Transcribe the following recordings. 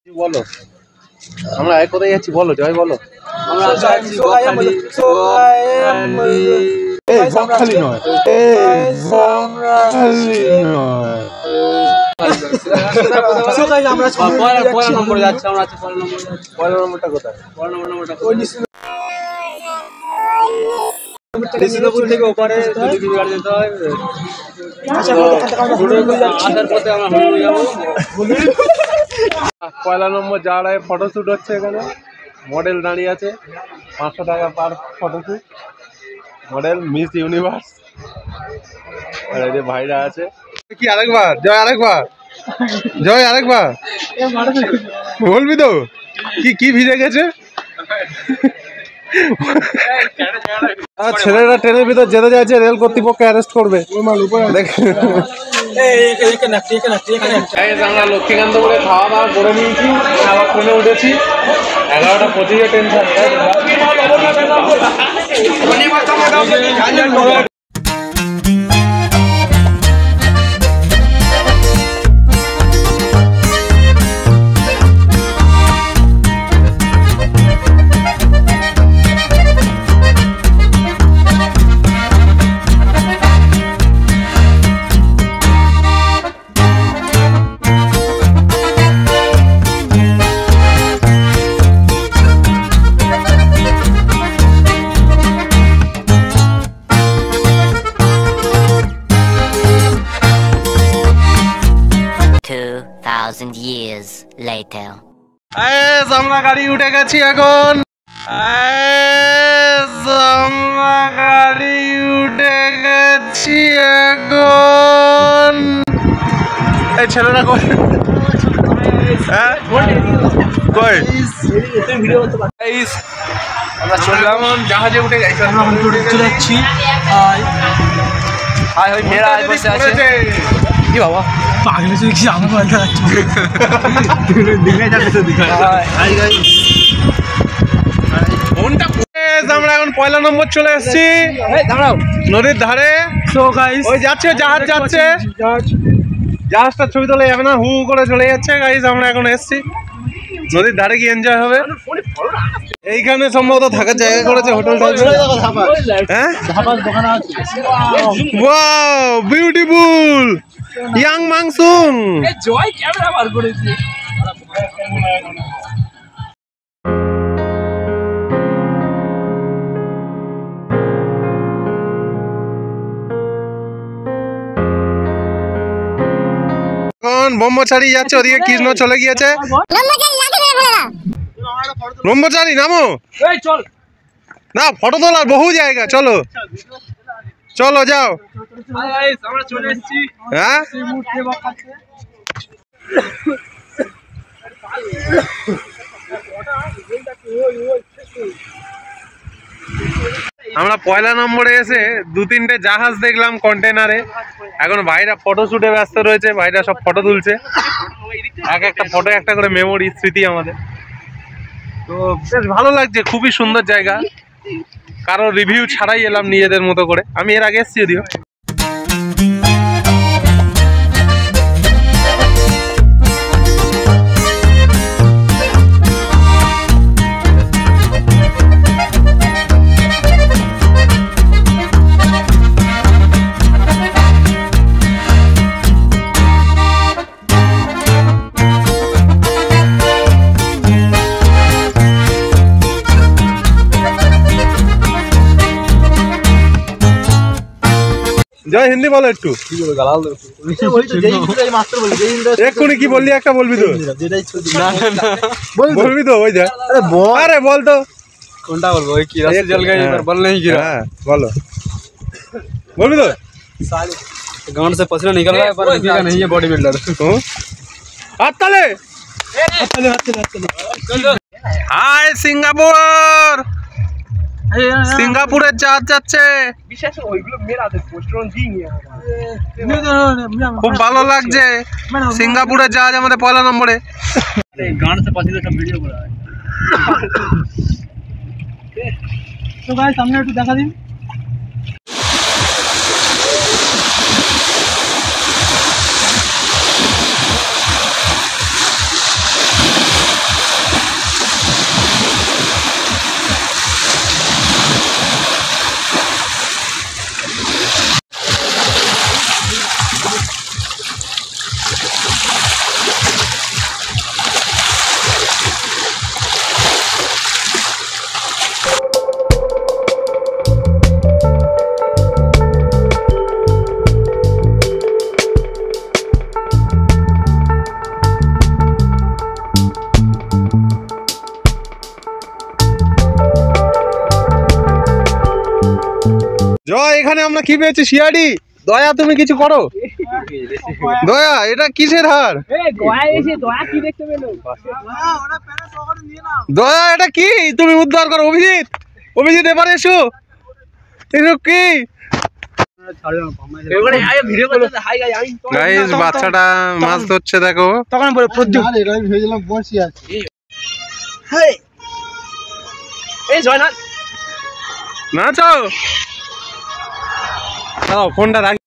বলো আমরা কোথায় যাচ্ছি বলো জয় বলো আমরা যাচ্ছি বকখালি এই বকখালি নয় আমরা পয়লা নম্বরে যাচ্ছি আমরা পয়লা নম্বরটা কোথায় কৃষ্ণপুর থেকে ওপারে যদি গাড়ি যেতে হয় আসার পথে আমরা হরিপুর যাবো। পয়লা নম্বর যাওয়ার আগে ফটোশ্যুট হচ্ছে এখানে মডেল দাঁড়িয়ে আছে 500 টাকা পার ফটোশ্যুট মডেল মিস ইউনিভার্স আর এই যে ভাইরা আছে কি আরেকবার জয় বলবি তো কি ভিজে গেছে ছেলেরা ট্রেনের ভিতর যেতে যাচ্ছে রেল কর্তৃপক্ষ অ্যারেস্ট করবে আমরা লক্ষ্মীকান্তপুরে খাওয়া দাওয়া করে নিয়েছি আবার ট্রেনে উঠেছি 11:25 ট্রেন ছাড়বে। 2,000 years later. আমরা গাড়ি উঠে গেছি এখন এই ছেলেরা কই আমরা চললাম জাহাজে উঠে যাচ্ছি মেয়েরা বসে আছে কি বাবা পাগলে দেখছি আমাকে বলতে আমরা এখন পয়লা নম্বর চলে এসেছি নদীর ধারে ওই যাচ্ছে জাহাজ যাচ্ছে জাহাজটা ছবি তোলা যাবে না হু করে চলে যাচ্ছে গাইজ আমরা এখন এসেছি নদীর ধারে কি এনজয় হবে এইখানে সম্ভবত থাকার জায়গা করেছে হোটেল হ্যাঁ ওয়াও বিউটিফুল ইয়াং মাংসুং জয় ক্যামেরা বার করেছে ব্রহ্মচারী যাচ্ছে ওদিকে কৃষ্ণ চলে গিয়েছে ব্রহ্মচারী নামো না ফটো তোলার বহু জায়গা চলো চলো যাও হ্যাঁ আমরা পয়লা নম্বরে এসে 2-3টে জাহাজ দেখলাম কন্টেনারে এখন ভাইরা ফটোশুটে ব্যস্ত রয়েছে ভাইরা সব ফটো তুলছে একটা ফটো একটা করে মেমোরি স্মৃতি আমাদের তো বেশ ভালো লাগছে খুবই সুন্দর জায়গা কারো রিভিউ ছাড়াই এলাম নিজেদের মতো করে আমি এর আগে এসেছি যদিও জয় হিন্দি বলো একটু এক্ষুনি কি বললি একটা বলবি তো বলবি তো ওই যা আরে বল তো কোনটা বলবো ওই কি রাস্তা জল গই বল नहीं गिरा বলো বলবি তো गांड से पसीना निकल रहा है पर किसी का नहीं है बॉडी बिल्डर हाथ ताले हाय सिंगापुर সিঙ্গাপুরের জাহাজ যাচ্ছে খুব ভালো লাগছে সিঙ্গাপুরের জাহাজ আমাদের পয়লা নম্বরে সামনে একটু দেখা দিন জয়, এখানে আমরা কি পেয়েছি? সিআইডি। দয়া, তুমি কিছু করো। দয়া, এটা কিসের হার? দয়া, এটা কি? তুমি উদ্ধার করো। অভিজিৎ, অভিজিৎ এবারে এসো। এসব কি গাইস? বাচ্চাটা মাছ ধরছে, দেখো। তখন বলে ভেবেছিলাম বসি আছে। এই জয় না নাচো। দাও ফোনটা রাখি।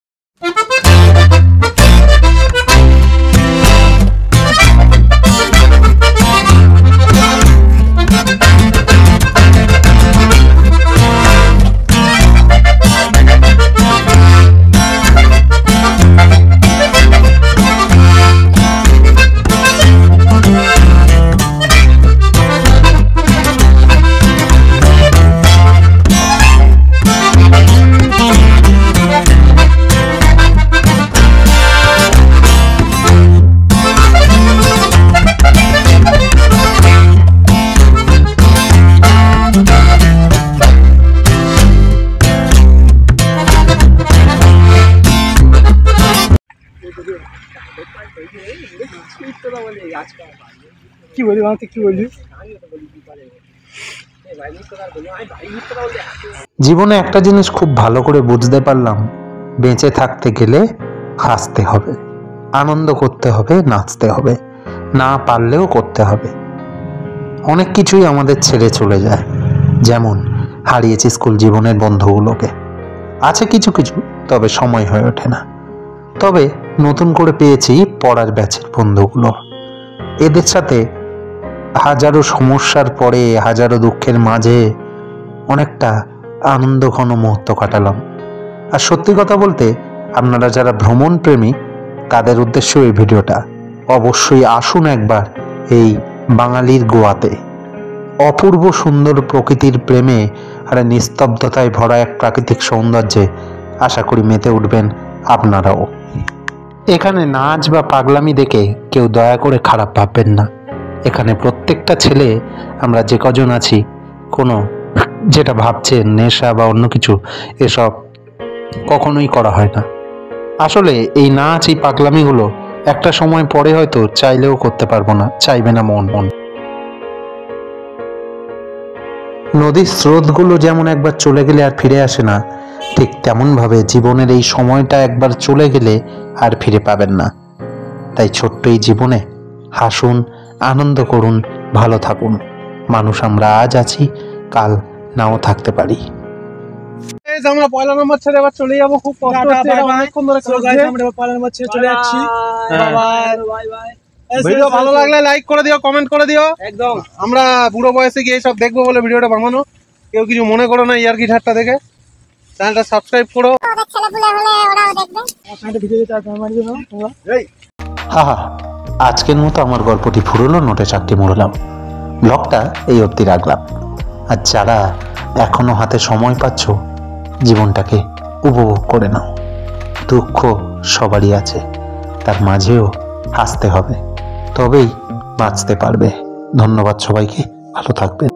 কি বলি আমাকে, কি বলি? জীবনে একটা জিনিস খুব ভালো করে বুঝতে পারলাম, বেঁচে থাকতে গেলে হাসতে হবে, আনন্দ করতে হবে, নাচতে হবে, না পারলেও করতে হবে। অনেক কিছুই আমাদের ছেড়ে চলে যায়, যেমন হারিয়েছি স্কুল জীবনের বন্ধুগুলোকে। আছে কিছু কিছু, তবে সময় হয়ে ওঠে না। তবে নতুন করে পেয়েছি পড়ার ব্যাচের বন্ধুগুলো। এদের সাথে হাজারো সমস্যার পরে, হাজারো দুঃখের মাঝে অনেকটা আনন্দ ঘন মুহূর্ত কাটালাম। আর সত্যি কথা বলতে, আপনারা যারা ভ্রমণ প্রেমী তাদের উদ্দেশ্য এই ভিডিওটা। অবশ্যই আসুন একবার এই বাঙালির গোয়াতে। অপূর্ব সুন্দর প্রকৃতির প্রেমে আর নিস্তব্ধতায় ভরা এক প্রাকৃতিক সৌন্দর্যে আশা করি মেতে উঠবেন আপনারাও। এখানে নাচ বা পাগলামি দেখে কেউ দয়া করে খারাপ ভাববেন না। এখানে প্রত্যেকটা ছেলে আমরা যে কজন আছি, কোনো যেটা ভাবছেন নেশা বা অন্য কিছু, এসব কখনোই করা হয় না। আসলে এই নাচ, এই পাগলামিগুলো একটা সময় পরে হয়তো চাইলেও করতে পারবো না, চাইবে না মন। নদীর স্রোতগুলো যেমন একবার চলে গেলে আর ফিরে আসে না, ঠিক তেমনভাবে জীবনের এই সময়টা একবার চলে গেলে আর ফিরে পাবেন না। তাই ছোট্ট এই জীবনে হাসুন, আনন্দ করুন, ভালো থাকুন। মানুষ আমরা আজ আছি, কাল নাও থাকতে পারি। আমরা পয়লা নম্বর ছেড়ে এবার চলে যাবো। খুব কষ্ট হচ্ছে, অনেকক্ষণ ধরে আমরা পয়লা নম্বর ছেড়ে চলে যাচ্ছি। ভিডিও ভালো লাগলে লাইক করে দিও, কমেন্ট করে দিও। একদম। আমরা বুড়ো বয়সে গিয়ে সব দেখবো বলে ভিডিওটা বানানো। কেউ কিছু মনে করো না, ইয়ার্কি ঠাট্টা দেখে। চ্যানেলটা সাবস্ক্রাইব করো। হা, আজকের মতো আমার গল্পটি ফুরলো, নোটে চারটি মোড়লাম। ব্লগটা এই অবধি রাখলাম। আর যারা এখনো হাতে সময় পাচ্ছ, জীবনটাকে উপভোগ করে নাও। দুঃখ সবারই আছে, তার মাঝেও হাসতে হবে, তবেই বাঁচতে পারবে। ধন্যবাদ সবাইকে, ভালো থাকবেন।